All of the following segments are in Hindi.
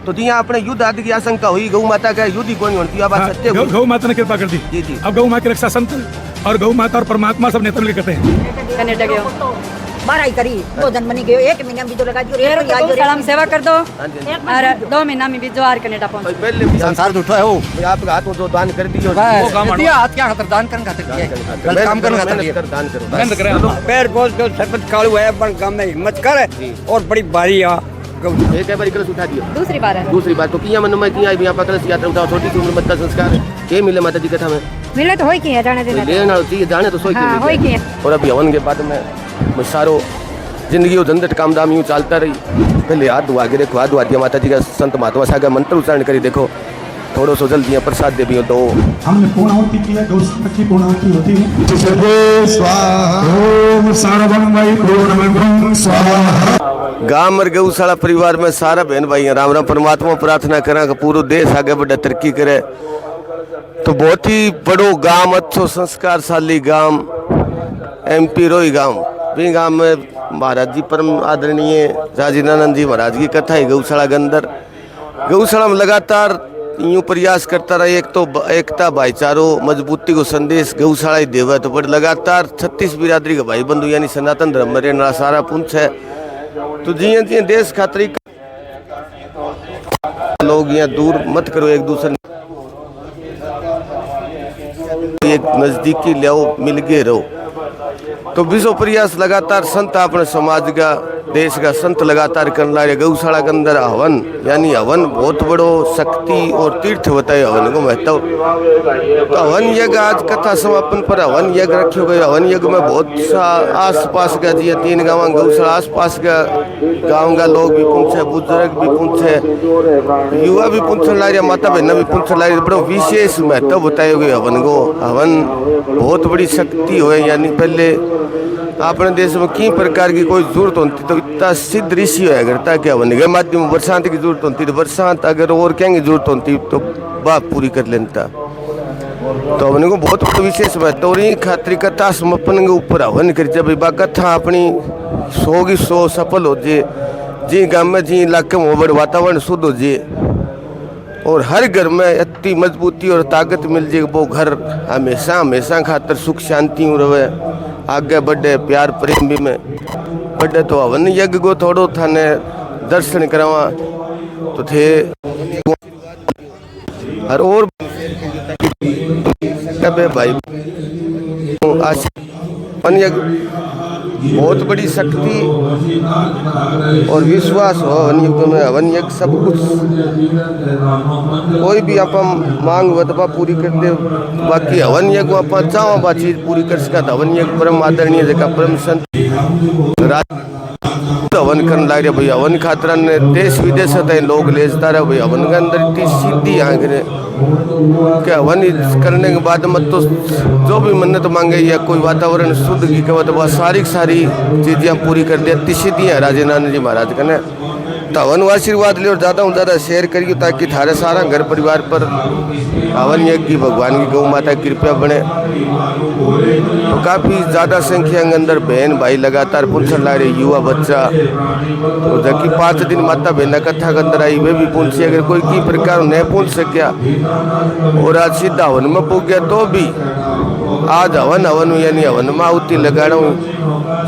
तो जी अपने युद्ध आदि की आशंका हुई, गौ माता का युद्ध ही कौन होती है, बात सत्य हुई। गौ माता ने कृपा कर दी। जी जी। अब गौ माँ की रक्षा संत और गौ माता और परमात्मा सब नेत्र मिलकर करते हैं। कनेडा गयो 12 ही करी 2 दिन बनी गयो, 1 महीना भी तो लगा दियो, फिर तो गौशाला में सेवा कर दो हाँ जी। और 2 महीना में भी जोहार कनेडा पहुंच। पहले भी संसार झूठा है वो आपका हाथ में जो दान कर दियो वो काम दिया हाथ क्या खातर दान करने खातर दिया गलत काम करने खातर दिया दान करो। मेहनत करे पैर बोल जो सरपंच कालू है अपन काम में हिम्मत कर और बड़ी भारी आ एक बार कलश उठा दियो। दूसरी बार है दूसरी बात तो किया मन में किया यहाँ पर कलश यात्रा उठाओ, छोटी सी उम्र में संस्कार के मिले माता जी कथा में मिले तो होई की है जाने देना लेना चाहिए, जाने तो सोई हाँ, होई की है। और अभी हवन के बाद में सारो जिंदगी वो झंझट काम दाम यूँ चलता रही। पहले हाथ धुआ के देखो, हाथ धुआ दिया माता जी का संत महात्मा सागर मंत्र उच्चारण करी देखो, थोड़ो सो जल्दी प्रसाद दे भी तो हमने पूर्णाहुति की है, गौ की पूर्णाहुति होती है। गांव और गौशाला परिवार में सारा बहन भाई राम राम परमात्मा प्रार्थना करा कि पूरा देश आगे बढ़े तरक्की करे। तो बहुत ही बड़ो गांव, अच्छो संस्कारशाली गांव, MP रोई गांव। भी गांव में महाराज जी परम आदरणीय राजीनानंद जी महाराज की कथा है गौशाला के अंदर। गौशाला में लगातार यूँ प्रयास करता रहे, एक तो एकता भाईचारो मजबूती को संदेश गौशाला ही देवे। तो बट लगातार 36 बिरादरी के भाई बंधु यानी सनातन धर्म में सारा पुंछ है। तो जिये जिये देश खातरी लोग यहाँ दूर मत करो, एक दूसरे एक नजदीकी लियाओ, मिल गए रहो। तो विश्व प्रयास लगातार संत अपने समाज का देश का संत लगातार करने लगे। गौशाला के अंदर हवन यानी हवन बहुत बड़ो शक्ति और तीर्थ होता है हवन को महत्व। तो हवन यज्ञ आज कथा समापन पर हवन यज्ञ रखे गए। हवन यज्ञ में बहुत सा आस पास का जी 3 गाँव गौशाला आस पास का गाँव का लोग भी पूछे, बुजुर्ग भी पूछे, युवा भी पूछने लगे, माता बहना भी पूछने लगे। बड़ो विशेष महत्व बताए गए हवन को। हवन बहुत बड़ी शक्ति हो, यानी पहले अपने देश में कई प्रकार की कोई जरूरत होती तो इतना सिद्ध ऋषि होया करता क्या हवन के माध्यम में बरसात की जरूरत होती तो बरसात, अगर और क्या की जरूरत होती तो बात पूरी कर लेता। तो हवन को बहुत बड़ा विशेष महत्व और ये खातिर कथा समापन के ऊपर हवन कर जब बा कथा अपनी 100 की 100 सफल हो जाए, जी गाँव में जी इलाके में बड़े वातावरण शुद्ध हो जाए और हर घर में इतनी मजबूती और ताकत मिल जाए वो घर हमेशा हमेशा खातर सुख शांति रहे, आगे बढ़े, प्यार प्रेम भी में बढ़े। तो हवन यज्ञ को थोड़ो थाने दर्शन करवा तो थे और भाई हवन यज्ञ बहुत बड़ी शक्ति और विश्वास हो हवन युग में। हवन यज्ञ सब कुछ कोई भी आप मांग वतबा पूरी कर दे, बाकी हवन यज्ञ आप चाहो बा चीज पूरी कर सका। हवन यज्ञ परम आदरणीय जगह परम संत हवन करने लग रहे भाई। हवन खातर ने देश विदेश से लोग ले जाता रहे भाई। हवन के अंदर इतनी सीधी आँख क्या हवन करने के बाद मत तो जो भी मन्नत मांगे या कोई वातावरण शुद्ध की कहते वह सारी चीज़ें पूरी कर देती सीधी है राजीनानंद जी महाराज का ने। तो हवन आशीर्वाद ले और ज़्यादा से ज़्यादा शेयर करिए ताकि थारे सारा घर परिवार पर हवन यज्ञ की भगवान की गौ माता की कृपा बने। तो काफ़ी ज़्यादा संख्या के अंदर बहन भाई लगातार पूछने ला रहे, युवा बच्चा। तो जबकि 5 दिन माता बहना कथा के अंदर आई वे भी पूछी, अगर कोई की प्रकार नहीं पूछ सकिया और आज सीधा हवन में पहुँच गया तो भी आज हवन यानी हवन में आहुति लगाना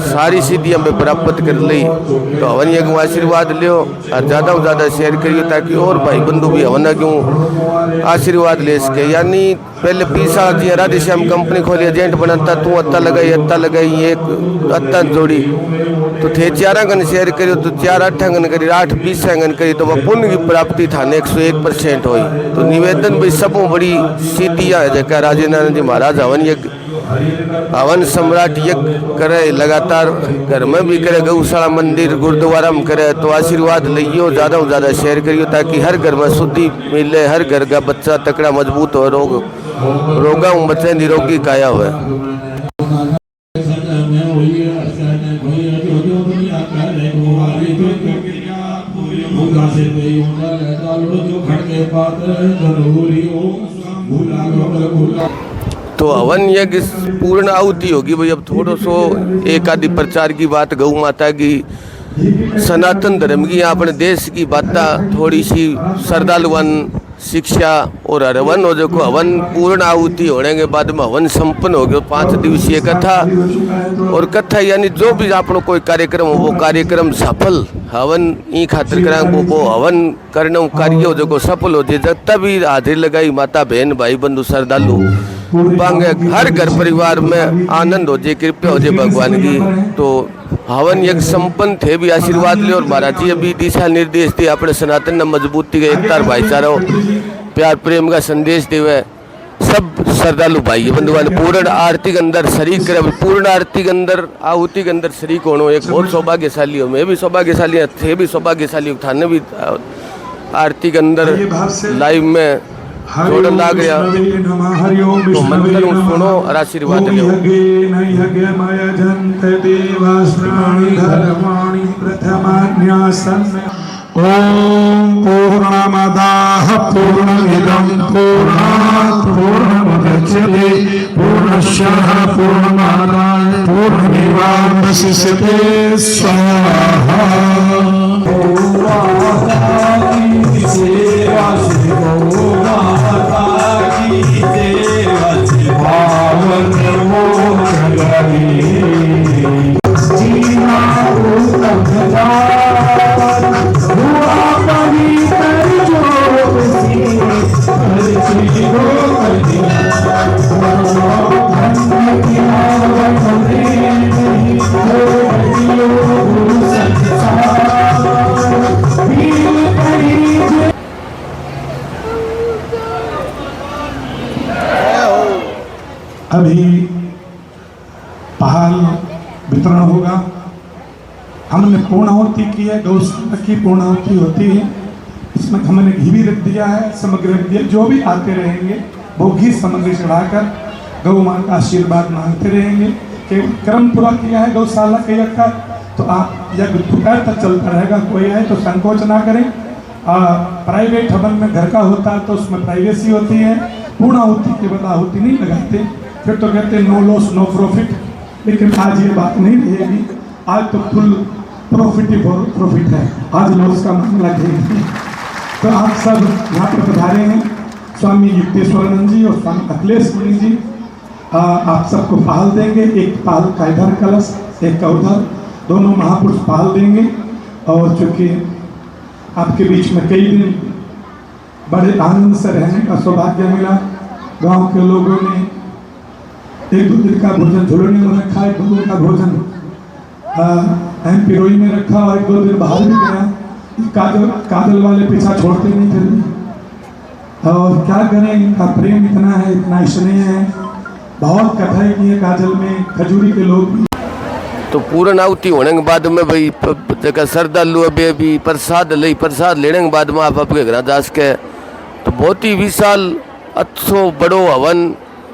सारी सिद्धि हमें प्राप्त कर ली। तो हवन यज्ञ में आशीर्वाद लियो और ज़्यादा से ज़्यादा शेयर करिए ताकि और भाई बंधु भी हवन क्यों आशीर्वाद ले सके। यानी पहले 20 साल जी राधेश्याम कंपनी खोली, एजेंट बनाता तू अत्ता लगाई एक अत्ता जोड़ी तो थे 4 अंगन शेयर करियो तो 4 8 अंगन करी 8 20 अंगन करी तो वह पुण्य की प्राप्ति थाने 101% हुई। तो निवेदन भी सब बड़ी सीधियाँ है जैसा राजीनानंद जी महाराज हवन यज्ञ हवन सम्राट यज्ञ करे लगातार घर में भी करे, गौशाला मंदिर गुरुद्वारा में करे। तो आशीर्वाद लियो, ज़्यादा से ज़्यादा शेयर करियो ताकि हर घर में शुद्धि मिले, हर घर का बच्चा तकड़ा मजबूत हो, रोगा बच्चे निरोगी काया हुए। तो हवन यज्ञ पूर्ण आहुति होगी भाई। अब थोड़ा सो एक आदि प्रचार की बात गौ माता की सनातन धर्म की अपने देश की बातें थोड़ी सी श्रद्धालुवन शिक्षा और हवन हो जो हवन पूर्ण आहुति होने के बाद में हवन संपन्न हो गया 5 दिवसीय कथा और कथा यानी जो भी आपनो कोई कार्यक्रम हो वो कार्यक्रम सफल हवन ई खातिर करा वो हवन करने कार्य जो को सफल हो जाए जितना भी हाजिर लगाई माता बहन भाई बंधु श्रद्धालु बांगे हर घर परिवार में आनंद हो जाए कृपया हो जाए भगवान की। तो हवन यज्ञ संपन्न थे भी आशीर्वाद ले और महाराज जी अभी दिशा निर्देश दिए अपने सनातन मजबूती का एकता भाईचारा प्यार प्रेम का संदेश देवे सब श्रद्धालु भाई बंधुआन पूर्ण आरती के अंदर शरीक करे पूर्ण आरती के अंदर आहुति के अंदर शरीक होना एक बहुत सौभाग्यशाली हो मैं भी सौभाग्यशाली थे भी सौभाग्यशाली थाने भी आरती के अंदर लाइव में थोड़ा लाग गया तो मंत्र सुनो और आशीर्वाद लो। ओम पूर्णमदाः पूर्णमिदं पूर्णात् पूर्णमुदच्यते पूर्णस्य पूर्णमादाय पूर्णमेवावशिष्यते स्वाहा। ओम माता की सेवा से गौ माता की सेवा से पावन मोक्षदायिनी जीवा उत्तमता अभी पहाल वितरण होगा। हमने पूर्णाहुति की है, गौशाला की पूर्णाहुति होती है, इसमें हमने घी भी रख दिया है, सामग्री रख दिया। जो भी आते रहेंगे वो घी सामग्री चढ़ाकर गौ माँ का आशीर्वाद मांगते रहेंगे। केवल क्रम पूरा किया है गौशाला के यज्ञ का, तो आप यज्ञ दोपहर तक चलता रहेगा। कोई आए तो संकोच ना करें। प्राइवेट हवन में घर का होता है तो उसमें प्राइवेसी होती है। पूर्णाहुति के बाद आहुति नहीं लगाते, फिर तो कहते नो लॉस नो प्रॉफिट। लेकिन आज ये बात नहीं रहेगी, आज तो फुल प्रॉफिट ही प्रॉफिट है, आज लॉस का मामला नहीं। तो आप सब यहाँ पर पधारे हैं, स्वामी युक्तेश्वरानंद जी और स्वामी अखिलेश मुनि जी आप सबको पाल देंगे। एक पाल का इधर कलश, एक का उधर, दोनों महापुरुष पाल देंगे। और चूँकि आपके बीच में कई दिन बड़े आनंद से रहने का सौभाग्य मिला, गांव के लोगों ने 1-2 दिन का भोजन झुलने में रखा, 1-2 दिन का भोजन MP रोई में रखा और 1-2 दिन बाहर भी गया। काजल वाले पीछा छोड़ते नहीं थे और क्या करें, इनका प्रेम इतना है, इतना स्नेह है। बहुत कथा की है काजल में, खजूरी के लोग। तो पूर्ण आहुति होने के बाद में भाई जगह श्रद्धालु अभी प्रसाद लेने के बाद में आप आपके घर जा सके। तो बहुत ही विशाल अच्छो बड़ो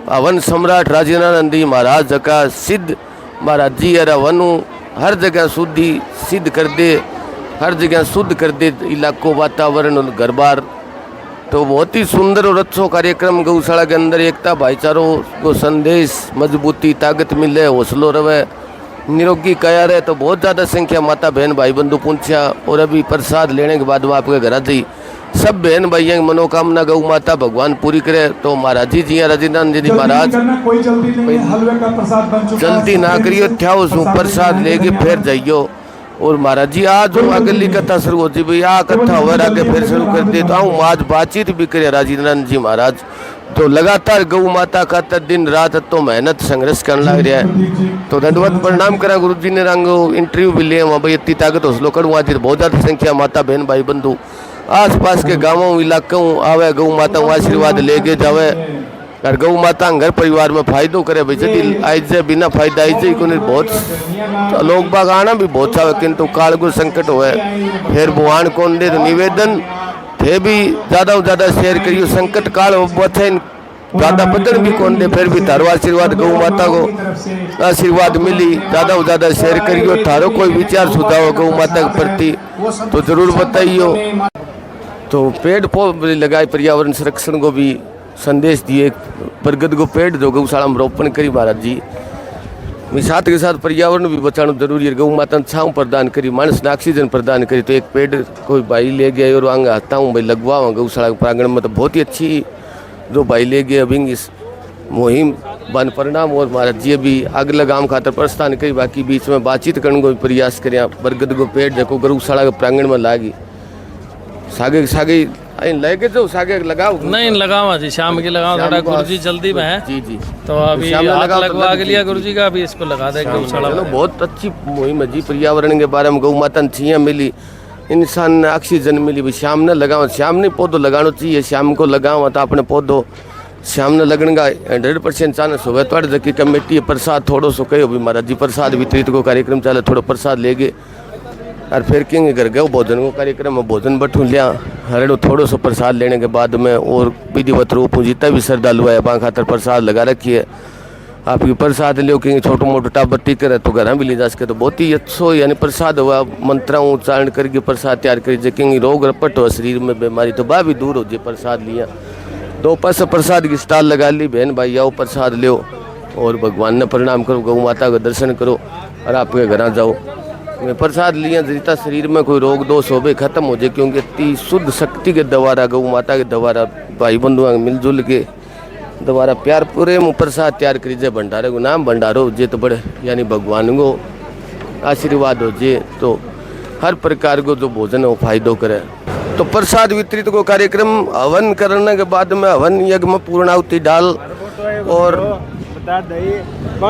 हवन सम्राट राजेंद्रानंद जी महाराज का सिद्ध महाराज जी अरे हवन हर जगह शुद्धि सिद्ध कर दे, हर जगह शुद्ध कर दे इलाको वातावरण और घर बार। तो बहुत ही सुंदर और अच्छो कार्यक्रम गौशाला के अंदर एकता भाईचारों को संदेश मजबूती ताकत मिले, हौसलो रहे, निरोगी कया रहे। तो बहुत ज़्यादा संख्या माता बहन भाई बंधु पहुँचा और अभी प्रसाद लेने के बाद में आपके घर जी सब बहन भाइयों की मनोकामना गौ माता भगवान पूरी करे। तो महाराज जी राजेंद्र जी महाराज कोई जल्दी नहीं है, हलवे का प्रसाद बन चुका है, जल्दी ना करियो, थ्या प्रसाद लेके फिर जाइयो। और महाराज जी आज अगली कथा शुरू होती भाई आ कथा हो आगे फिर शुरू कर दे। तो आऊँ आज बातचीत भी करे राजेंद्र जी महाराज तो लगातार गौ माता का दिन रात तो मेहनत संघर्ष करने लग रहा है। तो धन्यवाद प्रणाम करा गुरु जी ने रंग इंटरव्यू भी लिए वहाँ भाई इतनी ताकत हौसलो करूँ। आज बहुत ज़्यादा संख्या माता बहन भाई बंधु आस पास के गाँवों इलाकों आवे, गौ माता आशीर्वाद लेके जावे और गौ माता घर परिवार में फायदो करे। भाई जटिल आई जाए बिना फायदा आई जाए को बहुत तो लोग बाग आना भी बहुत चाहे, किंतु काल को संकट होए फिर भगवान कौन दे। तो निवेदन थे भी ज़्यादा से ज़्यादा शेयर करियो, संकट काल बचे ज़्यादा बदन भी कौन दे, फिर भी थारो आशीर्वाद गौ माता को आशीर्वाद मिली। ज़्यादा से ज़्यादा शेयर करियो, थारो कोई विचार सुझाव गौ माता के प्रति तो जरूर बताइयो। तो पेड़ पौधे लगाए, पर्यावरण संरक्षण को भी संदेश दिए, बरगद को पेड़ जो गौशाला में रोपण करी महाराज जी। मैं साथ के साथ पर्यावरण भी बचाना जरूरी है। गौ माता ने छाँव प्रदान करी, मानस ने ऑक्सीजन प्रदान करी, तो एक पेड़ कोई भाई ले गया और आगे आता हूँ भाई लगवावा गौशाला के प्रांगण में, तो बहुत ही अच्छी जो भाई ले गए। अभी इस मुहिम बन परिणाम और महाराज जी भी आग लगाम खातर प्रस्थान करी, बाकी बीच में बातचीत करने को प्रयास करें। बरगद को पेड़ देखो गौशाला के प्रांगण में लागी, सागे सागे लेके जाओ, सागे लगाओ नहीं लगावा जी, शाम की लगाओ, थोड़ा गुरुजी जल्दी में है जी जी, तो अभी शाम में हाथ लगाओ तो लगवा के जी, लिया जी, गुरुजी का, अभी इसको लगा दे गौशाला चलो में। बहुत अच्छी मुहिम है जी। पर्यावरण के बारे में गौ माता ने छाया मिली, इंसान ने ऑक्सीजन मिली, भाई शाम ने लगाओ, शाम ने पौधो लगाना चाहिए, शाम को लगाओ तो अपने पौधो शाम ने लगने का 100% चांस हो। थोड़े जबकि कमेटी प्रसाद थोड़ो सो कहो भी महाराज जी प्रसाद वितरित को कार्यक्रम चले, थोड़ा प्रसाद ले गए और फिर कहेंगे घर गए भोजन को कार्यक्रम में भोजन बठू लिया हरेड़ो थोड़ो सो प्रसाद लेने के बाद में और विधिवत रूप जितना भी श्रद्धालु है वहाँ खातर प्रसाद लगा रखी है। आपकी प्रसाद लियो कहेंगे छोटो मोटो टाबर टीकर है तो घर भी ले जा सके, तो बहुत ही अच्छो यानी प्रसाद हुआ। मंत्रा उच्चारण करके प्रसाद तैयार करी जखेंगे रोग रपट हो शरीर में बीमारी तो बा भी दूर हो जाए। प्रसाद लिया दो पास प्रसाद की स्टॉल लगा ली, बहन भाई आओ प्रसाद लो और भगवान ने प्रणाम करो, गौ माता का दर्शन करो और आपके घर जाओ। मैं प्रसाद लिया जितना शरीर में कोई रोग दोष हो गए खत्म हो जाए, क्योंकि इतनी शुद्ध शक्ति के द्वारा गौ माता के द्वारा भाई बंधुआ मिलजुल के द्वारा प्यार पूरे मुँह प्रसाद तैयार करी जाए। भंडारे को नाम भंडारो जे तो बड़े यानी भगवान को आशीर्वाद हो जे, तो हर प्रकार को जो भोजन है वो फायदो करे। तो प्रसाद वितरित को कार्यक्रम हवन करने के बाद में हवन यज्ञ में पूर्णाहुति डाल और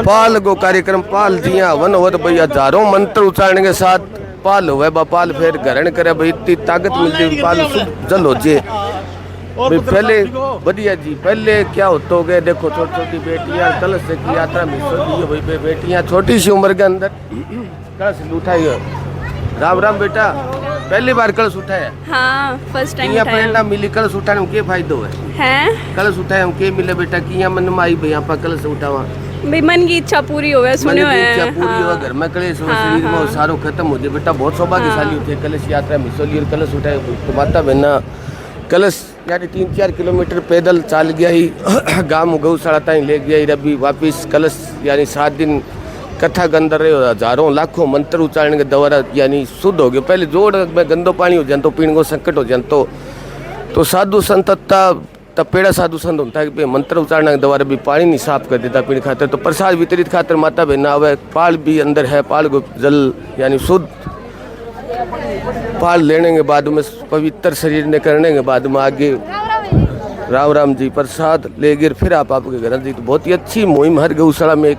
पाल को कार्यक्रम पाल दिया हवन हो तो भाई हजारों मंत्र उच्चारण के साथ पाल हुए बापाल फिर ग्रहण करे, भाई इतनी ताकत मिलती पाल जल हो जे। भाई पहले बढ़िया जी, पहले क्या होता हो गए देखो छोटी छोटी बेटियां कलश की यात्रा में भाई बेटियां छोटी सी उम्र के अंदर कलश उठाई है। राम राम बेटा, पहली बार कलश उठाया? हाँ फर्स्ट टाइम किया उठाया। प्रेरणा मिली कलश उठाने में के फायदो है? हैं कलश उठाए हम के मिले बेटा किया मन में आई भाई यहाँ पर कलश उठावा भाई मन की इच्छा पूरी होवे सुनो है। इच्छा पूरी हो घर में कलेश हो शरीर में सारो खत्म हो जाए। बेटा बहुत सौभाग्यशाली होते हैं कलश यात्रा में हिस्सा लिया कलश उठाए। तो माता बहना कलश यानी 3-4 किलोमीटर पैदल चाल गया ही गाँव गौशाला ताई ले गया ही, अभी वापिस कलश यानी 7 दिन कथा के अंदर रहे, हजारों लाखों मंत्र उच्चारण के द्वारा यानी शुद्ध हो गए। पहले जोड़ में गंदो पानी हो जाए तो पीने को संकट हो जाए, तो साधु संतता तपेड़ा साधु संत होता है कि मंत्र उच्चारण के द्वारा भी पानी नहीं साफ कर देता पीने खातर। तो प्रसाद वितरित खातर माता बहन आवे, पाल भी अंदर है, पाल को जल यानी शुद्ध पाल लेने के बाद में पवित्र शरीर ने करने के बाद में आगे राम राम जी प्रसाद ले गए फिर आप आपके घर जी। तो बहुत ही अच्छी मुहिम हर गौशाला में एक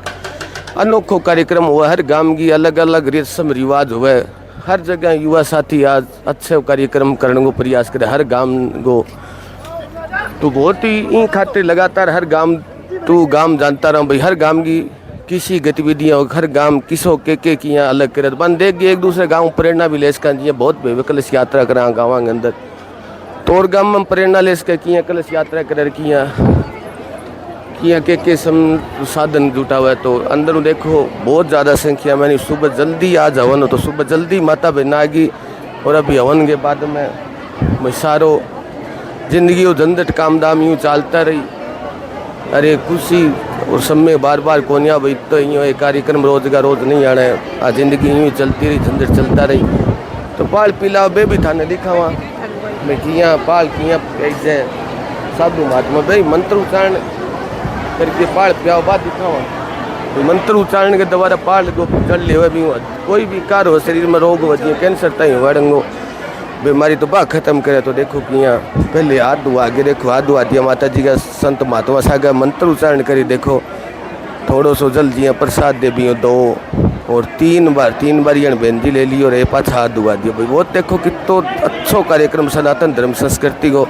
अनोखो कार्यक्रम हुआ, हर गांव की अलग अलग रस्म रिवाज हुआ, हर जगह युवा साथी आज अच्छे कार्यक्रम करने को प्रयास करे हर गांव को। तो बहुत ही इन खातिर लगातार हर गांव तो गांव जानता रहा भाई हर गांव की किसी गतिविधियाँ हर गांव किसो के किया अलग करे बन देख गए एक दूसरे गांव प्रेरणा भी ले सका जी। बहुत भव्य कलश यात्रा करा गाँव के अंदर तो और गाँव में प्रेरणा ले सके किया कलश यात्रा कर किया के साधन जुटा हुआ है। तो अंदर देखो बहुत ज़्यादा संख्या में सुबह जल्दी आज हवन हो तो सुबह जल्दी माता बहन आ गई और अभी हवन के बाद में सारो जिंदगी और झंझट काम दाम यूँ चलता रही। अरे खुशी और समय बार बार कोनिया भाई तो यूँ एक कार्यक्रम रोज का रोज नहीं आना है, आज जिंदगी यूँ चलती रही झंझट चलता रही। तो पाल पिलाओ बे भी थाने लिखा हुआ मैं किया पाल किया कैसे साधु महात्मा भाई मंत्र उच्चारण करके पाल पियाओ बात दिखाओ मंत्र उच्चारण के द्वारा पाल को जल ले भी कोई भी कार्य हो शरीर में रोग हो जिए कैंसर तय हुआ डंगो बीमारी तो बा खत्म करे। तो देखो कि यहाँ पहले हाथ धुआ आगे देखो हाथ धुआ दिया माता जी का संत महात्मा सागा मंत्र उच्चारण करी देखो थोड़ो सो जल जिया प्रसाद दे भी 2 और 3 बार ये बहन जी ले ली और एक पाँच हाथ धुआ दिया भाई बहुत देखो कितो अच्छो कार्यक्रम सनातन धर्म संस्कृति को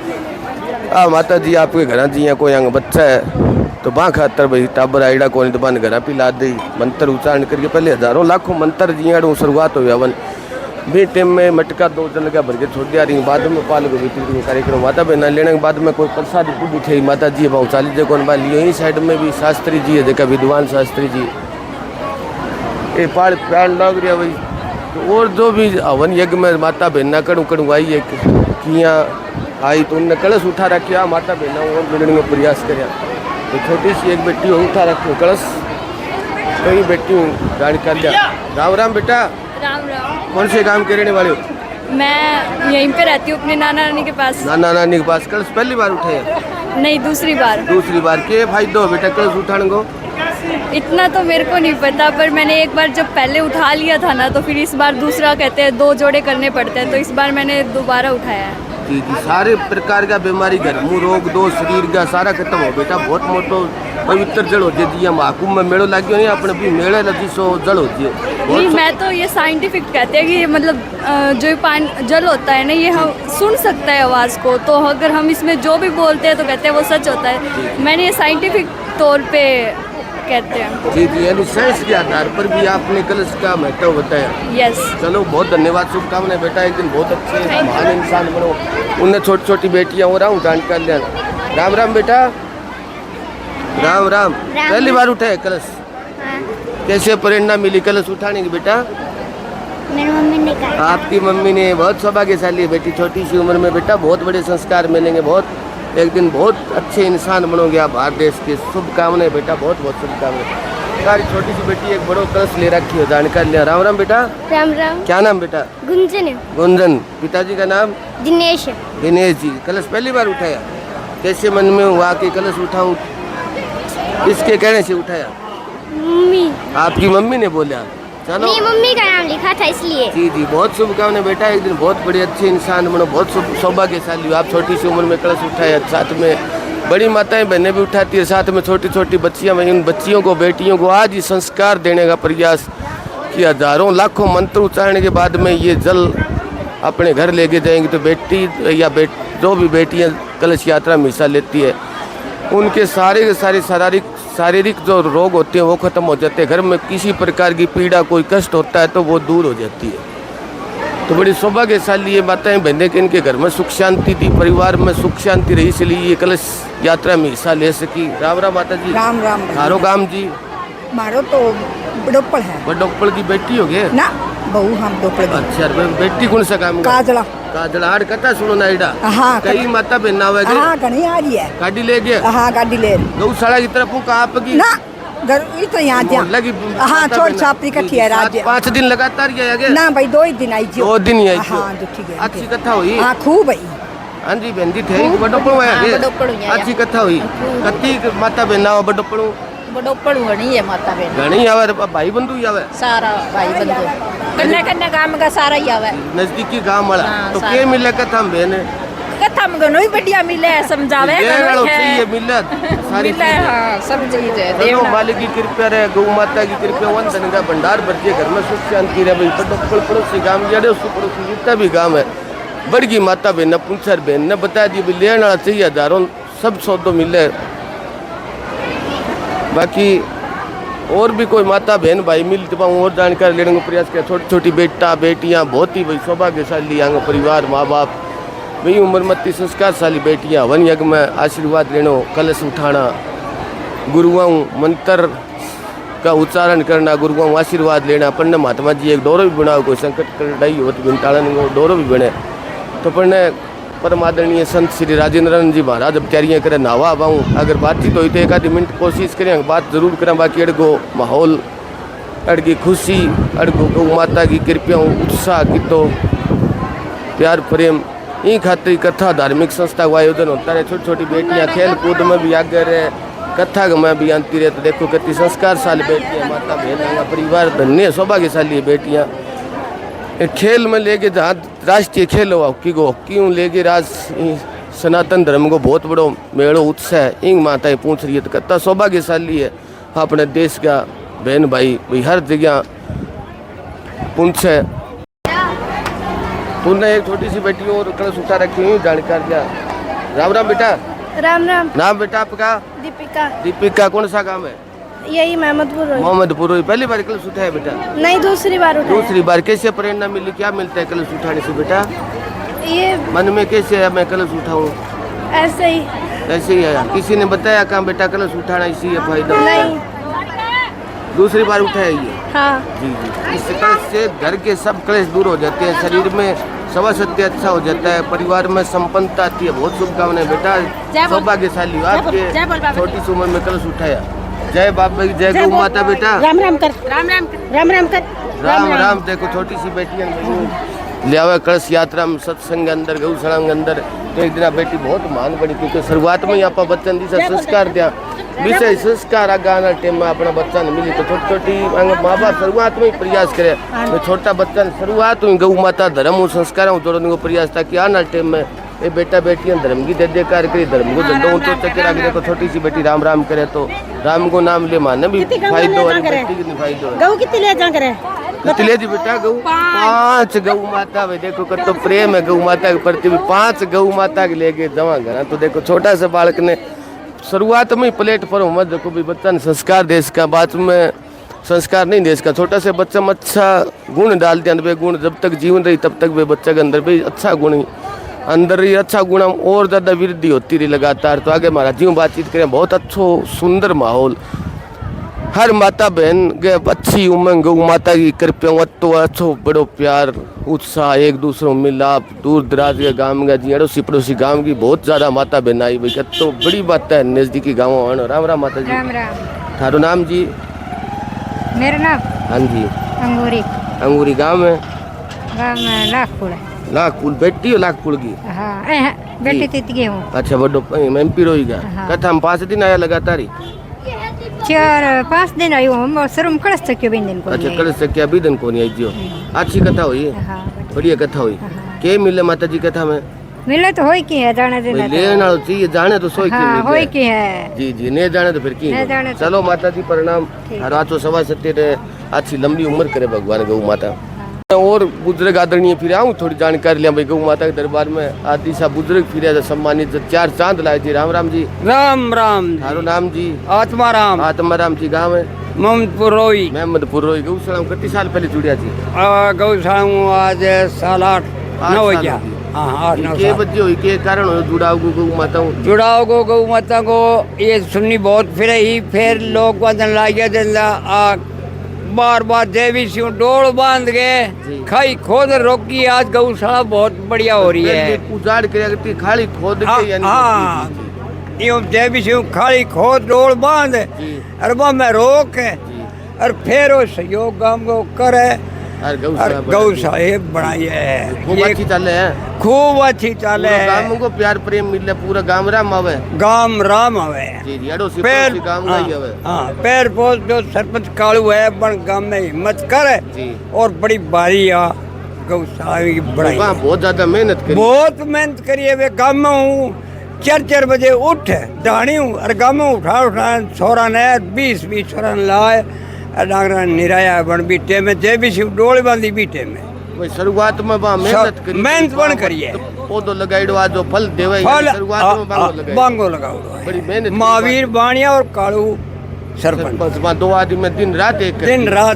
माता जी आपके घर जी यहाँ कोई यहाँ बच्चा है तो बाँ खातर भाई टाबर आईडा को तो बान घर पिला दी मंत्र उच्चारण करके पहले हजारों लाखों मंत्र जी शुरुआत हो हवन भी टाइम में मटका 2 जन का भर के छोड़ दिया रही बाद में पाल को वितरित कार्यक्रम माता बहना लेने के बाद में कोई प्रसाद पूरी थे माता जी भाव 40 जगह बा लियो ही साइड में भी शास्त्री जी है देखा विद्वान शास्त्री जी ये पाल प्राण लग रहा भाई। तो और जो भी हवन यज्ञ में माता बहना कड़ू आई है किया आई तो उनने कलश उठा रखा माता बहना और मिलने का प्रयास कराया। तो छोटी सी एक बेटी उठा रखो कलश कहीं बैठी हूँ गाड़ी कर लिया। राम राम बेटा, राम राम। कौन से गांव के रहने वाले हो? मैं यहीं पे रहती हूँ अपने नाना नानी के पास। नाना नानी के पास कलश पहली बार उठे हैं? नहीं, दूसरी बार। दूसरी बार के फायदा हो बेटा कलश उठाने को? इतना तो मेरे को नहीं पता, पर मैंने एक बार जब पहले उठा लिया था ना, तो फिर इस बार दूसरा कहते हैं 2 जोड़े करने पड़ते हैं, तो इस बार मैंने दोबारा उठाया है। जी जी, सारे प्रकार का बीमारी घरेलू रोग दो शरीर का सारा खत्म हो बेटा। बहुत मोटो पवित्र जड़ हो जी। हम आकूम में मेड़ो लागियो नहीं, अपने भी मेड़े लगी सो जड़ होती है। नहीं, मैं तो ये साइंटिफिक कहते हैं कि ये मतलब जो पानी जल होता है ना, ये हम सुन सकता है आवाज़ को, तो अगर हम इसमें जो भी बोलते हैं तो कहते हैं वो सच होता है। मैंने ये साइंटिफिक तौर पे कहते हैं। जी जी, यानी साइंस के आधार पर भी आपने कलश का महत्व बताया। यस। चलो बहुत धन्यवाद, शुभकामनाएं बेटा। एक दिन बहुत अच्छे महान इंसान बनो। उन्हें छोटी छोटी बेटियां हो रहा हूँ जानकार लेना। राम राम बेटा, राम राम। पहली बार उठाए कलश? कैसे प्रेरणा मिली कलश उठाने की बेटा? मेरी मम्मी ने कहा। आपकी मम्मी ने? बहुत सौभाग्यशाली है बेटी, छोटी सी उम्र में बेटा बहुत बड़े संस्कार मिलेंगे। बहुत एक दिन बहुत अच्छे इंसान बनोगे आप भारत देश के। शुभकामनाएं बेटा, बहुत बहुत शुभकामनाएं। सारी छोटी सी बेटी एक बड़ो कलश ले रखी हो जानकार लिया। राम राम बेटा। राम राम। क्या नाम बेटा? गुंजन है। गुंजन। पिताजी का नाम? दिनेश है। दिनेश जी। कलश पहली बार उठाया? कैसे मन में हुआ कि कलश उठाऊं? किसके कहने से उठाया? मम्मी। आपकी मम्मी ने बोला? चलो, मेरी मम्मी का नाम लिखा था इसलिए। जी जी, बहुत शुभकामनाएं बेटा। एक दिन बहुत बड़े अच्छे इंसान बनो। बहुत सौभाग्यशाली हो आप, छोटी सी उम्र में कलश उठाया। साथ में बड़ी माताएं बहनें भी उठाती है, साथ में छोटी छोटी बच्चियां। इन बच्चियों को बेटियों को आज ही संस्कार देने का प्रयास किया। हजारों लाखों मंत्र उच्चारने के बाद में ये जल अपने घर लेके जाएंगे, तो बेटी या जो भी बेटियां कलश यात्रा में हिस्सा लेती है, उनके सारे के सारे शारीरिक जो रोग होते हैं वो खत्म हो जाते हैं। घर में किसी प्रकार की पीड़ा कोई कष्ट होता है तो वो दूर हो जाती है। तो बड़ी सौभाग्यशाली ये माताएं बहनें कि इनके घर में सुख शांति थी, परिवार में सुख शांति रही, इसलिए ये कलश यात्रा में हिस्सा ले सकी। राम राम माता जी। राम राम। थारो गाम जी? मारो तो बड़ोपड़ है। बड़ोपड़ की बेटी हो गए ना बहू हम डोपड़ की। अच्छा, बेटी कौन सा काम? काजला। काजला हाड़ कथा सुनो ना इडा। हाँ, कई माता बहना हुआ हाँ घनी आ रही है। गाड़ी ले गए? हाँ गाड़ी ले। गौशाला की तरफ का आपकी ना घर तो यहाँ लगी? हाँ छोड़ छापरी इकट्ठी है राज्य। 5 दिन लगातार गया गया? ना भाई 2 ही दिन आई जो। 2 दिन ही आई जो? हाँ जो ठीक है। अच्छी कथा हुई? हाँ खूब भाई। हाँ जी बहन जी थे बड़ोपड़ो है। अच्छी कथा हुई। कति माता बहना हो बड़ोपड़ो? बड़ोपड़ घनी है माता बहन। घनी आवे, भाई बंधु ही आवे? सारा भाई बंधु कन्ने कन्ने गांव का सारा ही आवे। नजदीकी गांव वाला। हाँ, तो सारा। के मिले कथा में बहन? कथा में गनो ही बढ़िया मिले है, समझावे गनो है मिले सारी मिले। हाँ सब चीज है। देव मालिक की कृपा रहे, गौ माता की कृपा, वन धन का भंडार भर घर में सुख शांति रहे। भाई पड़ोसी गाँव जड़े उसको पड़ोसी जितना भी गाँव है, बड़गी माता बहन पुंसर बहन ने बता दी भी लेने वाला चाहिए, हजारों सब सौदों मिले। बाकी और भी कोई माता बहन भाई मिलते पाऊँ और जानकारी लेने का प्रयास किया। छोटी छोटी बेटा बेटियाँ बहुत ही भाई सौभाग्यशाली आगे परिवार, माँ बाप वही उम्र मत्ती संस्कारशाली बेटियाँ। वन यज्ञ में आशीर्वाद लेना, कलश उठाना, गुरुओं मंत्र का उच्चारण करना, गुरुओं आशीर्वाद लेना। पढ़ने महात्मा जी एक डोरो भी बनाओ, कोई संकट लड़ाई हो तो टालन डोरो भी बने। तो पढ़ने परम आदरणीय संत श्री राजेंद्रन जी महाराज अब तैयारियाँ करें नावा आऊँ। अगर बातचीत हुई तो एक आधी मिनट कोशिश करें, बात जरूर करें। बाकी अड़गो माहौल, अड़गी खुशी, अड़गो गौ माता की कृपा, उत्साह की तो प्यार प्रेम ई खातिर कथा धार्मिक संस्था का आयोजन होता है। छोटी छोटी बेटियाँ खेल कूद में भी आगे रहे, कथा में भी आती रहे। तो देखो कितनी संस्कारशाली बेटियाँ, माता बहन परिवार धन्य सौभाग्यशाली बेटियाँ। खेल में लेके जहाँ राष्ट्रीय खेल हो हॉकी को, हॉकी ले गए राज सनातन धर्म को बहुत बड़ो मेड़ो उत्साह इंग माताएं पूछ रही है। तो कत्ता सौभाग्यशाली है अपने देश का बहन भाई हर जगह पूछ है। तूने एक छोटी सी बेटी और कलश उठा रखी हुई जानकार क्या? राम राम बेटा। राम राम। नाम बेटा आपका? दीपिका। दीपिका। कौन सा काम है? यही मोहम्मदपुर। मोहम्मदपुर। पहली बार कलश उठाया बेटा? नहीं दूसरी बार उठाया। दूसरी बार। कैसे प्रेरणा मिली, क्या मिलता है कलश उठाने से बेटा? ये मन में कैसे है मैं कलश उठाऊं? ऐसे ही। ऐसे ही है। किसी ने बताया कहाँ बेटा कलश उठाना इसी है फायदा? नहीं। दूसरी बार उठाया ये? हाँ जी जी। इस कलश से घर के सब कलेश दूर हो जाते हैं, शरीर में सवा सत्य अच्छा हो जाता है, परिवार में संपन्नता आती है। बहुत शुभकामनाएं बेटा, सौभाग्यशाली हो आपके छोटी सी उम्र में कलश उठाया। जय बाबा की जय गौ माता बेटा। राम राम कर, राम राम कर, राम राम कर, राम राम। देखो छोटी सी बेटी ले आवे कलश यात्रा में सत्संग अंदर गौशाला के अंदर। तो एक दिन बेटी बहुत मान बनी क्योंकि शुरुआत में ही आप बच्चन दी संस्कार दिया विषय संस्कार आगाना टाइम में अपना बच्चा ने मिली तो छोटी छोटी माँ बाप शुरुआत में ही प्रयास करे तो छोटा बच्चा शुरुआत में गौ माता धर्म और संस्कार जोड़ने को प्रयास था कि आना टाइम में ये बेटा बेटियां धर्म की जय जयकार करी धर्म को झंडो ऊंचो चक्के रख देखो छोटी सी बेटी राम राम करे तो राम को नाम ले माने भी फायदो है बेटी की फायदो है। गऊ कितनी ले जा करे कितने जी बेटा गौ 5 गौ माता वे देखो कर तो प्रेम है गौ माता के प्रति भी 5 गौ माता के लेके जमा घर तो देखो छोटा सा बालक ने शुरुआत में प्लेटफॉर्म मत देखो भी बच्चा ने संस्कार देश का बाद में संस्कार नहीं देश का छोटा से बच्चा में अच्छा गुण डाल दिया वे गुण जब तक जीवन रही तब तक वे बच्चा के अंदर भी अच्छा गुण ही अंदर ही अच्छा गुण और ज़्यादा वृद्धि होती रही लगातार। तो आगे महाराज जी बातचीत करें बहुत अच्छो सुंदर माहौल हर माता बहन के अच्छी उमंग गौ माता की कृपया तो अच्छो बड़ो प्यार उत्साह एक दूसरों मिलाप दूर दराज के गांव का जी अड़ोसी पड़ोसी गांव की बहुत ज़्यादा माता बहन आई भाई तो बड़ी बात है नज़दीकी गाँव आना। राम राम माता जी। राम राम। थारो नाम जी? मेरा नाम हाँ जी। अंगूरी। अंगूरी गाँव में लाखपुर है। लाखपुर बेटी हो लाखपुर की? हाँ बेटी तितगे हूँ। अच्छा बड़ो एमपी रोईगा। कथा हम 5 दिन आया लगातार ही 4-5 दिन आई हूँ शर्म कलश तक दिन को। अच्छा कलश तक अभी दिन को नहीं आई जियो। अच्छी कथा हुई है बढ़िया कथा हुई के मिले माता जी कथा में मिले तो होई की है जाने देना लेना चाहिए जाने तो सोई की मिले होई की है जी जी नहीं जाने तो फिर की जाने चलो माता जी प्रणाम हर आचो सवा सत्य रहे अच्छी लंबी उम्र करे भगवान गौ माता। और बुजुर्ग आदरणीय फिर आऊँ थोड़ी जानकारी लिया भाई गौ माता के दरबार में आदि सा बुजुर्ग फिर सम्मानित 4 चांद लाए जी। राम राम जी। राम राम। थारो नाम जी? आत्माराम। आत्माराम जी गाँव है मोहम्मदपुर रोई। मोहम्मदपुर रोई गौशाला में कितने साल पहले जुड़िया जी? गौशाला में आज 7-8-9 हो गया। हाँ 8-9 के बच्चे हुई के कारण हो जुड़ाव को गौ माता जुड़ाव को गौ माता को ये सुननी बहुत फिर लोग बंधन लाइए बार बार देवी सिंह डोल बांध के खाई खोद रोकी। आज गौशाला बहुत बढ़िया हो रही है। उजाड़ के खाली खोद के यानी हाँ यूं देवी सिंह खाली खोद डोल बांध और वह में रोक और फिर वो सहयोग गांव को करे और गौशाला बनाई है। खूब अच्छी चल है। खूब अच्छी चल है। गांव को प्यार प्रेम मिले पूरा गांव राम आवे। गांव राम आवे जी जी अड़ोसी पड़ोसी गांव का ही आवे। हाँ पैर पोस्ट जो सरपंच कालू है बन गांव में हिम्मत करे और बड़ी बारी आ गौशाला की बढ़ाई। बहुत ज्यादा मेहनत करी। बहुत मेहनत करी है। वे गांव में हूँ 4 बजे उठ दहाड़ी हूँ और गांव में उठा छोरा ने 20 छोरा ने लाए डांगरा निराया बन बीटे में जे भी शिव डोल बांधी बीटे में शुरुआत में मेहनत बन करिए पौधो लगाइडो आज जो फल देवे शुरुआत में बांगो लगाओ बड़ी मेहनत महावीर बाणिया और कालू सरपंच 2 आदमी में दिन रात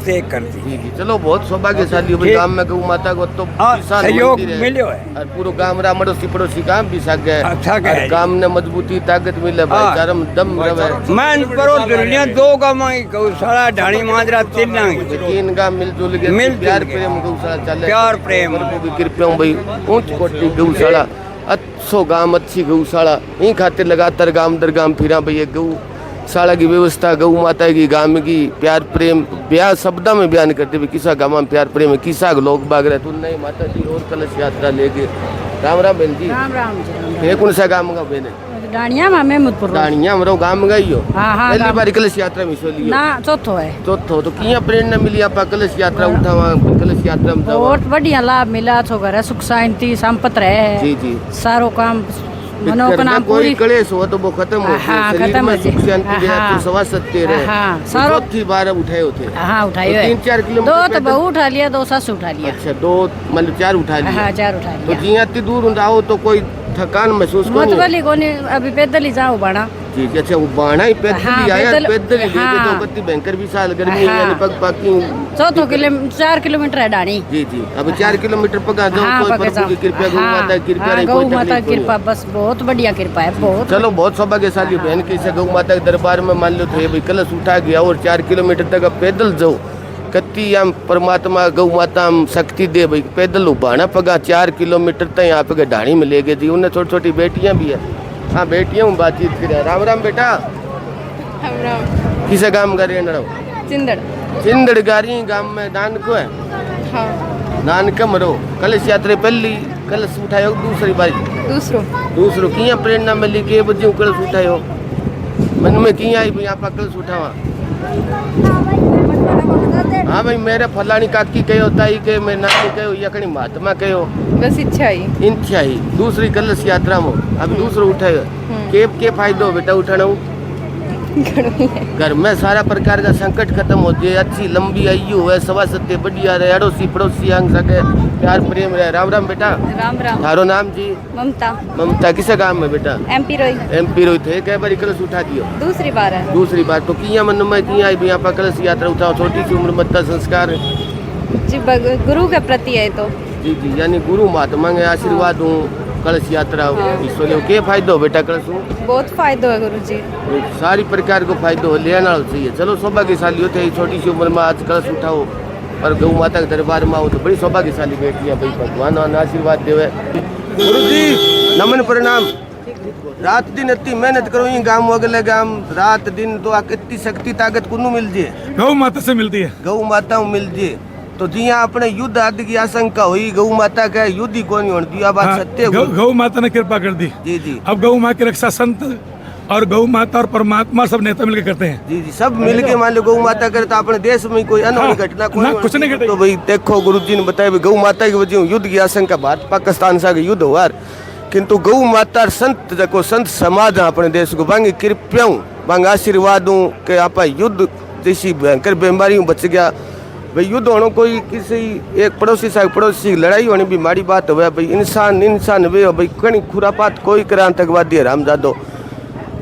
एक करती। जी जी चलो बहुत सौभाग्यशाली हो गांव में गौ माता को तो सहयोग मिलो है और पूरा गांव रा अड़ोसी पड़ोसी गांव भी साग है गांव ने मजबूती ताकत मिले भाईचारा दम रहे। मैं परो दुनिया 2 गांव में गौशाला ढाणी माजरा 3 गांव मिलजुल के प्यार प्रेम गौशाला चले प्यार प्रेम की कृपया भाई ऊंच कोटि गौशाला अच्छो गांव अच्छी गौशाला यही खातिर लगातार गांव दर गांव फिरा भैया गौशाला की व्यवस्था गौ माता की गांव की प्यार प्रेम ब्याह शब्दा में बयान करते हुए किसा गांव में प्यार प्रेम है किसा लोग बाग रहे तुम नहीं माता जी और कलश यात्रा लेके। राम राम बहन जी। राम राम जी। ये कौन सा गांव का बहन है? डाणिया में महमूदपुर। डाणिया में गांव गई हो? हाँ पहली बार कलश यात्रा में सोली ना चौथो है। चौथो तो किया प्रेरणा मिली आप कलश यात्रा उठावा कलश यात्रा में बहुत बढ़िया लाभ मिला छो घर सुख शांति संपत रहे। जी जी सारो काम मनोकामना कोई कलेश हो तो वो खत्म हो शरीर में सुख शांति तो सवा सत्य रहे। सारो चौथी बार उठाए होते। हाँ उठाए हुए 3-4 किलोमीटर 2 तो बहु उठा लिया 2 सास उठा लिया। अच्छा 2 मतलब 4 उठा लिया। हाँ 4 उठा लिया। तो जिया इतनी दूर आओ तो कोई थकान महसूस कोनी अभी पैदल ही जाओ बाणा। जी अच्छा वो बाणा ही पैदल ही आया पैदल ही लेके तो बत्ती भयंकर विशाल गर्मी है यानी पग पाकी 4 किलोमीटर है डाणी। जी जी अब 4 किलोमीटर पगा जाओ कोई प्रभु की कृपा गौ माता की कृपा रही गौ माता की कृपा बस बहुत बढ़िया कृपा है बहुत। चलो बहुत सौभाग्यशाली बहन की से गौ माता के दरबार में मान लो तो भाई कलश उठा गया और 4 किलोमीटर तक पैदल जाओ कति हम परमात्मा गौ माता हम शक्ति दे भाई पैदल उबाना पगा 4 किलोमीटर तक यहाँ पे ढाणी में ले गए जी। उन्हें छोटी छोटी बेटियां भी है। हाँ बेटियां बातचीत कर। राम राम बेटा। राम राम। किसे गांव का रहने वाला हो? चिंदड़। चिंदड़ गारी गांव में दान को है। हाँ। दान कम रो कलश यात्रा पहली कलश उठायो दूसरी बारी दूसरो किया प्रेरणा मिली के बजे कलश उठायो मन में किया आई भाई आप कलश उठावा। हाँ भाई मेरे फलानी काकी कहो ताई के मैं नानी कहो यखनी महात्मा कहो बस इच्छा ही दूसरी कलश यात्रा में अब दूसरो उठायो के फायदो बेटा उठाना घर में सारा प्रकार का संकट खत्म हो जाए, अच्छी लंबी आयु है, सवा सत्य बढ़िया रहे, अड़ोसी पड़ोसी अंग सके प्यार प्रेम रहे। राम राम बेटा। राम राम। थारो नाम जी? ममता। ममता किसे काम में बेटा? एमपी रोई थे कई बार कलश उठा दियो? दूसरी बार है। दूसरी बार तो किया मन में किया आई यहाँ पर कलश यात्रा उठाओ छोटी सी उम्र मत्ता संस्कार जी गुरु के प्रति है तो जी यानी गुरु महात्मा के आशीर्वाद हूँ कलश यात्रा इसलिए के फायदो हो बेटा कलश बहुत फायदो है गुरु जी सारी प्रकार को फायदो हो लेना चाहिए। चलो सौभाग्यशाली होते ही छोटी सी उम्र में आज कलश उठाओ और गौ माता के दरबार में आओ तो बड़ी सौभाग्यशाली बेटी है भाई भगवान आशीर्वाद देवे। गुरु जी नमन प्रणाम। रात दिन इतनी मेहनत करो ये गाँव अगले गाँव रात दिन तो इतनी शक्ति ताकत कुनू मिल जाए गौ माता से मिलती है। गौ माता मिल जाए तो जिया अपने युद्ध आदि की आशंका हुई गौ माता का युद्ध ही कौन होती है बात सत्य गौ माता ने कृपा कर दी। जी जी अब गौ माँ की रक्षा संत और गौ माता और परमात्मा सब नेता मिलकर करते हैं। जी जी सब मिलके मान लो गौ माता करे तो अपने देश में कोई अनहोनी घटना कुछ नहीं घटे। तो भाई देखो गुरु जी ने बताया गौ माता की वजह युद्ध की आशंका भारत पाकिस्तान से युद्ध हुआ किंतु गौ माता संत देखो संत समाज अपने देश को बांगी कृपया बांग आशीर्वाद हूँ कि आप युद्ध जैसी भयंकर बीमारी बच गया भाई युद्ध होना कोई किसी एक पड़ोसी से पड़ोसी की लड़ाई होनी भी माड़ी बात हुआ भाई इंसान वे हो भाई कहीं खुरापात कोई करे आतंकवादी हरामजादो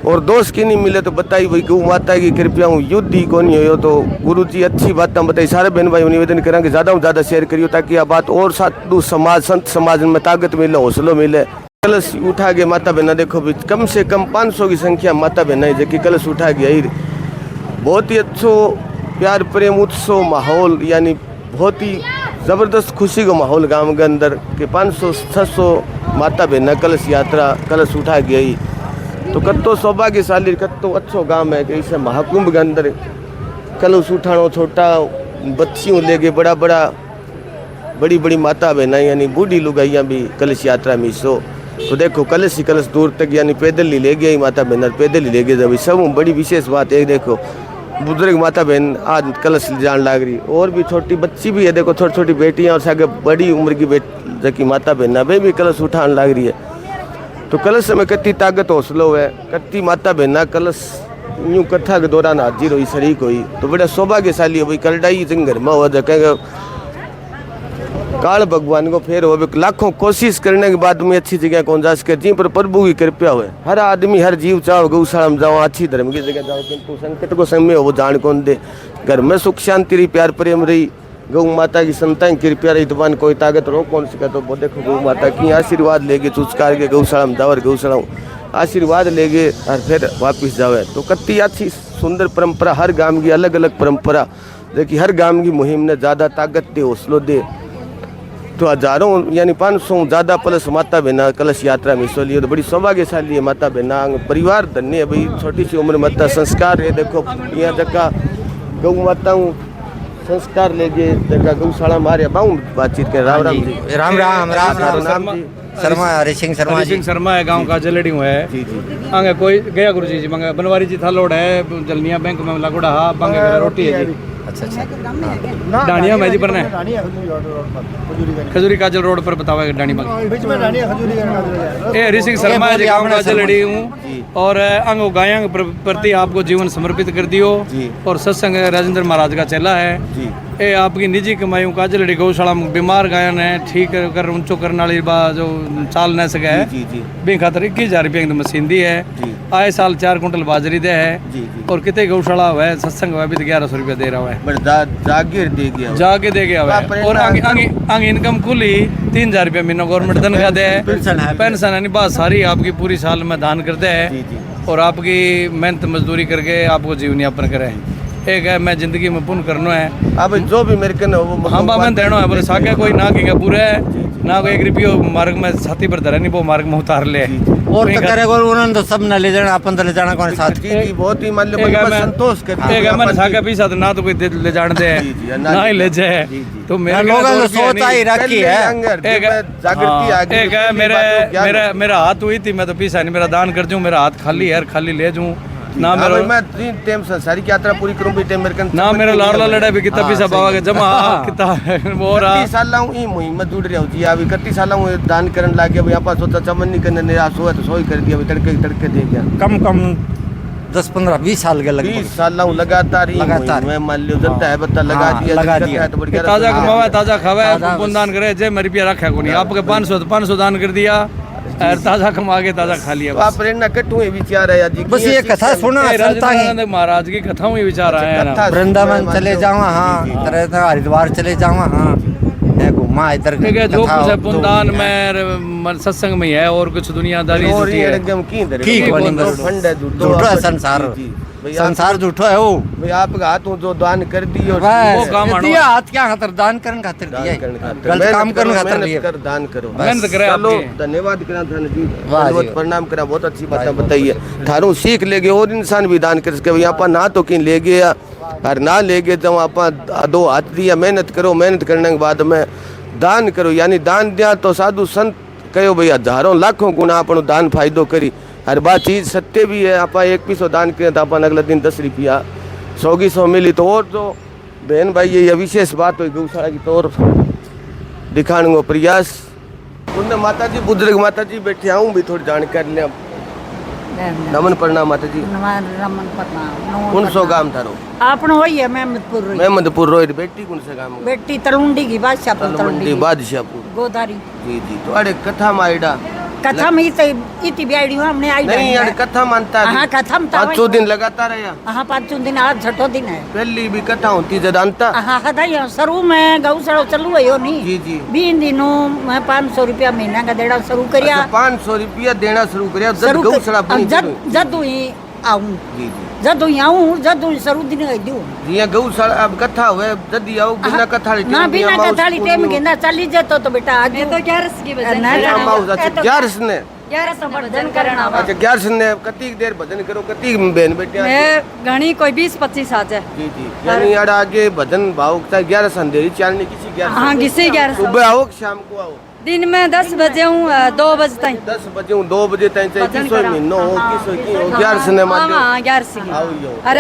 और दोष की नहीं मिले तो बताई भाई गौ माता की कृपया हूँ युद्ध ही को नहीं हो तो गुरु जी अच्छी बात बताई सारे बहन भाई निवेदन करेंगे ज़्यादा से ज़्यादा शेयर करियो ताकि यह बात और साधु समाज संत समाज में ताकत मिले हौसलों मिले। कलश उठा के माता बहना देखो भाई कम से कम 500 की संख्या माता बहना है जो कलश उठा के आई बहुत ही अच्छो प्यार प्रेम उत्सव माहौल यानी बहुत ही ज़बरदस्त खुशी का माहौल गांव के अंदर के 500-600 माता बहना कलश यात्रा कलश उठा गई तो कत्तो सौभाग्यशाली कत्तो अच्छो गांव है कि इसे महाकुंभ के अंदर कलश उठानो छोटा बच्चियों लेके बड़ी बड़ी माता बहना यानी बूढ़ी लुगाइयाँ भी कलश यात्रा में हिस्सो तो देखो कलश ही कलश दूर तक यानी पैदल ही ले गई माता बहन पैदल ही ले गए जब सब बड़ी विशेष बात है देखो बुजुर्ग माता बहन आज कलश जान लाग रही और भी छोटी बच्ची भी है देखो छोटी छोटी बेटियां और सागे बड़ी उम्र की की माता बहन वे भी कलश उठाने लाग रही है तो कलश में कत्ती ताकत हौसलो है कत्ती माता बहना कलश यूँ कथा के दौरान हाजिर हुई शरीक हुई तो बड़ा सौभाग्यशाली है भाई करडाई घर में हो जाए काल भगवान को फेर हो लाखों कोशिश करने के बाद में अच्छी जगह कौन जा सके जी पर प्रभु की कृपया हुए हर आदमी हर जीव चाहो गौशाला में जाओ अच्छी धर्म की जगह जाओ किंतु संकट को समय हो वो जान कौन दे घर में सुख शांति रही प्यार प्रेम रही गौ माता की संतान कृपया रही तो कोई ताकत रो कौन सका तो वो देखो गौ माता की आशीर्वाद लेके चुचकार के गौशाला में जाओ और गौशाला आशीर्वाद लेके और फिर वापिस जाओ तो कत्ती अच्छी सुंदर परंपरा हर गाँव की अलग अलग परंपरा देखिए हर गाँव की मुहिम ने ज़्यादा ताकत दे हौसलों दे तो हजारों यानी 500 ज़्यादा प्लस माता बहना कलश यात्रा में हिस्सा लिए तो बड़ी सौभाग्यशाली है माता बहना परिवार धन्य है भाई छोटी सी उम्र माता संस्कार है देखो यहाँ जगह गौ माता संस्कार ले गए जगह गौशाला मारे बाऊ बातचीत कर राम राम जी राम राम राम राम नाम जी शर्मा हरि सिंह शर्मा है गांव का जलेडी है जी जी आगे कोई गया गुरु जी मंगे बनवारी जी था लोड है जलनिया बैंक में लागोड़ा हा बांगे रोटी है जी अच्छा अच्छा डानिया मैदी पर खजूरी काजल रोड पर बतावा डानी बांगे बीच में डानिया खजूरी ए हरि सिंह शर्मा है गांव का जलेडी हूँ और अंग गायन प्रति आपको जीवन समर्पित कर दियो और सत्संग राजेंद्र महाराज का चेला है ये आपकी निजी कमाई का जलेडी गौशाला में बीमार गायन है ठीक कर ऊंचो करने वाली जो चाल न सके है बी खातर 21,000 रुपये की मशीन दी है आए साल 4 कुंटल बाजरी दे है और कितने गौशाला हुआ है सत्संग हुआ भी तो 1100 रुपया दे रहा है जाके दे गया और आगे इनकम कुल ही 3,000 रुपया महीना गवर्नमेंट तनख्वाह दे है पेंशन है बात सारी आपकी पूरी साल में दान करते हैं और आपकी मेहनत मजदूरी करके आपको जीवन यापन करे एक है मैं जिंदगी में पुण्य करना है अब जो भी मेरे को हाँ बाबा देना है बोले साके कोई ना कहेंगे पूरे ना कोई 1 रुपयो मार्ग में छाती पर धरा नहीं, वो मार्ग में उतार ले। और तो करे को उन्होंने तो सब न ले जाना, अपन तो ले जाना कौन साथ। जी जी बहुत ही मान लो संतोष करते एक मन साका पीसा तो ना तो कोई ले जान दे ना ही ले जाए। तो मेरे लोगों ने सोच आई रखी है। जागृति आ गई। एक है मेरा हाथ हुई थी, मैं तो पीसा नहीं, मेरा दान कर दूं, मेरा हाथ खाली है, खाली ले जाऊं ना। मेरा मैं 3 टाइम संसारी यात्रा पूरी करूं बेटे मेरे कन ना, मेरा लाडला लड़ा भी कितना पीसा बाबा के जमा कितना वो रहा। 30 साल हूं ई मुहिम में जुड़ रहा हूं जी। अभी 31 साल हूं दान करन लाग गया। यहां पास सोचा चमन नहीं करने निराश हुआ तो सोई कर दिया। तड़के दे गया। कम 10 15 20 साल के लगभग 20 साल हूं लगातार मैं मान लियो जनता है बता लगा दिया तो बढ़िया। ताजा कमावा ताजा खावा पुण्य दान करे जे मेरी रुपया रखा को नहीं। आपके 500 दान कर दिया और ताजा कमा के ताजा खा लिया। आप प्रेरणा कटू है विचार है जी। बस ये कथा सुना चलता है। महाराज की कथाओं ही विचार आया ना। वृंदावन चले जावा, हाँ तरह हरिद्वार चले जावा, हाँ घुमा इधर। ठीक है, जो कुछ है पुण्यदान में सत्संग में है और कुछ दुनियादारी झूठो संसार झूठो है। वो भाई आपका हाथ जो दान कर दी और वो काम हाथ क्या खातर दान करने खातिर दिया, गलत काम करने खातिर दिया। कर दान करो, मेहनत करे। चलो धन्यवाद करा थाने जी, बहुत प्रणाम करा, बहुत अच्छी बात बताई है। थारू सीख ले गए और इंसान भी दान कर सके। यहाँ पर ना तो कि ले गया और ना ले गए तो आप 2 हाथ दिया। मेहनत करो, मेहनत करने के बाद में दान करो। यानी दान दिया तो साधु संत कहो भाई हजारों लाखों गुना अपन दान फायदो करी। हर बात चीज सत्य भी है। आप 1 पैसो दान करें तो अपन अगले दिन 10 रुपया 100 मिली। तो और जो बहन भाई ये विशेष बात हुई गौशाला की तौर दिखाने को प्रयास। उनने माता जी बुजुर्ग माता जी बैठे आऊँ भी थोड़ी जानकारी लें। नमन प्रणाम माता जी। नमन प्रणाम। कौन सो गांव थारो? आपन होई है महमदपुर। महमदपुर रोड। बेटी कौन से गांव? बेटी तलुंडी की बादशाहपुर। तलुंडी बादशाहपुर गोदारी। जी जी। तो अरे कथा माइडा कथा में इतनी ब्याड़ी हमने आई नहीं यार कथा मानता है। हाँ कथा में 5 दिन लगातार है। हाँ 5 दिन आज 6ठो दिन है। पहली भी कथा होती जदानता। हाँ कथा शुरू में गौशाला चालू है नहीं। जी जी। 20 दिनों में 500 रुपया महीना का देना शुरू करिया। 500 रुपया देना शुरू करिया जब गौशाला बनी। जब ही आऊँ जी जी। जब ही आऊँ जब ही शुरू दिन गई दूँ। जी गौशाला अब कथा हुए जब ही आओ बिना कथा ना बिना कथा टाइम गेंदा चली जातो तो बेटा आज तो 11 की भजन 11 ने 11 भजन करना। अच्छा 11 ने कती देर भजन करो कती बहन बेटिया? मैं घणी कोई 20-25 आज है। जी जी। यानी यार आगे भजन भाव 11 संदेरी चालने किसी 11 हाँ किसी 11 सुबह आओ शाम को आओ? दिन में 10 बजे हूँ 2 बजे तक। 10 बजे 2 बजे तक किसो महीनो हो किसो की हो 11 ने मान लो। हाँ 11 और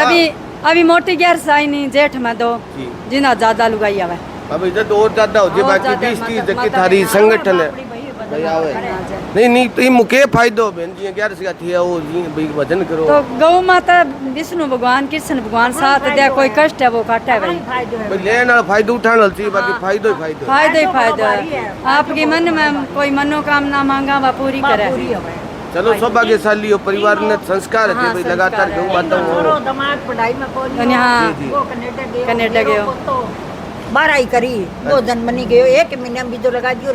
अभी मोटी 11 आई नहीं जेठ में 2 जिना ज्यादा लुगाई आवे। अभी जब और ज्यादा हो जाए बाकी 20-30 जबकि थारी संगठन है नहीं तो मुके फायदो बहन जी 11 से थी वो जी भजन करो। तो गौ माता विष्णु भगवान कृष्ण भगवान साथ दे कोई कष्ट है वो काटा है भाई लेना फायदा उठाना चाहिए बाकी फायदा ही फायदा है। आपकी मन में कोई मनोकामना मांगा वो पूरी करे। चलो सौभाग्यशाली हो परिवार ने संस्कार है भाई लगातार गौ माता हो। दिमाग पढ़ाई में कौन हाँ कनेडा गयो 12 ही करी 2 जन्मनी गयो 1 महीना में बीजो लगा दियो।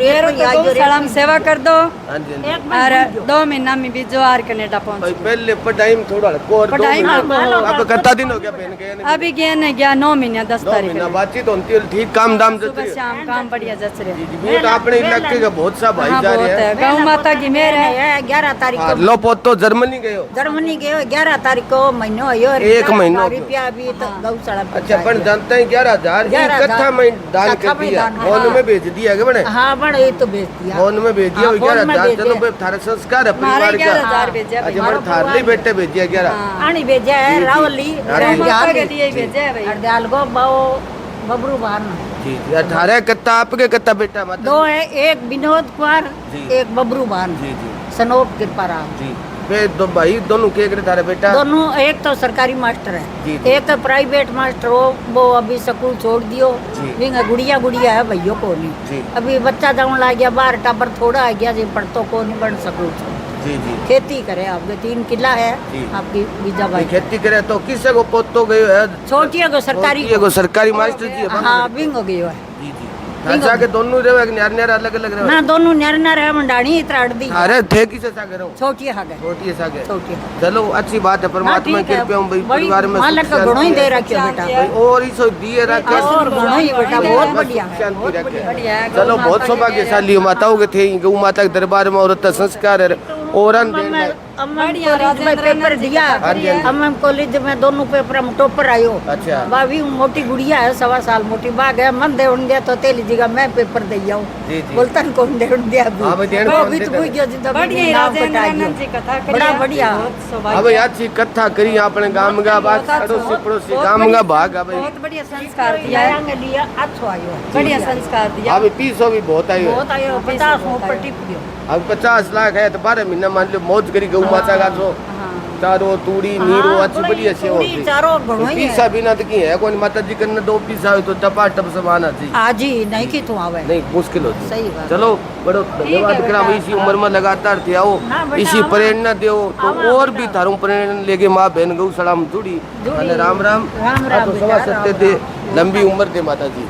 गौशाला में सेवा कर दो हाँ जी और 2 महीना में बीजो आर कनेडा पहुंच। पहले पढ़ाई में थोड़ा पढ़ाई में अब कितना दिन हो गया बहन गए? अभी गया नहीं गया 9 महीना 10 तारीख बातचीत होती है ठीक काम दाम सुबह शाम काम बढ़िया जच रहे। तो अपने इलाके का बहुत सा भाई जा रहे हैं। गौ माता की मेहर है। 11 तारीख को लो पोत तो जर्मनी गए 11 तारीख को महीनो आयो 1 महीना रुपया अभी तो गौशाला। अच्छा अपन जानते हैं 11,000 कथा में दान कर दिया फोन में भेज दिया क्या बने? हाँ बड़े तो भेज दिया फोन में भेज दिया 11,000। चलो थारा संस्कार है परिवार का। 11,000 भेजा अच्छा बड़े थारली बेटे भेजिया 11 आनी भेजा है रावली के लिए भेजा है भाई हरदयाल को बाओ बबरू बान। जी जी। 18 कत्ता आपके कत्ता बेटा मत 2 है, एक विनोद कुमार एक बबरू बान। जी जी। सनोप कृपाराम जी। वे 2 भाई दोनों के थारे बेटा? दोनों एक तो सरकारी मास्टर है एक प्राइवेट मास्टर हो वो अभी स्कूल छोड़ दियो। गुड़िया है भैया को नहीं अभी बच्चा जाने लग गया 12 टाबर थोड़ा आ गया जी पढ़तो को नहीं बन स्कूल जी जी। खेती करे आपके 3 किला है आपकी बीजा भाई खेती करे तो किसे को पोतो गयो है? छोटी को सरकारी मास्टर जी हाँ बिंग हो गयो है। जी जी। अच्छा के दोनों रहे न्यार न्यार अलग अलग रहे ना दोनों न्यार न्यार है मंडाणी इत्राड़ दी अरे थे किसे सागे रहो छोटी है छोटी सागे छोटी चलो अच्छी बात है परमात्मा की कृपा भाई परिवार में मालक का गुणों ही दे रखे बेटा भाई और ही सो दिए रखे और गुणों ही बेटा बहुत बढ़िया शांति रखे चलो बहुत सौभाग्यशाली माताओं के थे गौ माता के दरबार में औरत संस्कार है और पेपर दिया हम कॉलेज में दोनों पेपर में टॉपर आयो अच्छा भाभी मोटी गुड़िया है 1.25 साल मोटी बाग है मन दे दिया तो तेली जगह मैं पेपर दे जाऊं बोलता कौन दे दिया अभी तो कोई जिंदा बढ़िया बड़ा बढ़िया अब अच्छी कथा करी अपने गांव का बात अड़ोसी पड़ोसी गांव का भाग भाई बहुत बढ़िया संस्कार दिया है, अच्छो आयो बढ़िया संस्कार दिया। अभी 300 भी बहुत आयो बहुत आयो 50 ऊपर टिप दियो अब 50 लाख है तो 12 महीना मान लो मौज करी गौ माता का सो चारो तूड़ी नीरो अच्छी बढ़िया सेवा होती चारो घणो ही पीसा बिना तो की है कोई माता जी करने 2 पीसा हो तो टपा टप सब आना चाहिए आज ही नहीं कि तू आवे नहीं मुश्किल होती सही बात चलो बड़ो धन्यवाद करा इसी उम्र में लगातार थे आओ इसी प्रेरणा दो तो और भी थारू प्रेरणा लेके माँ बहन गौशाला में जुड़ी राम राम राम राम सत्य दे लंबी उम्र दे माता जी।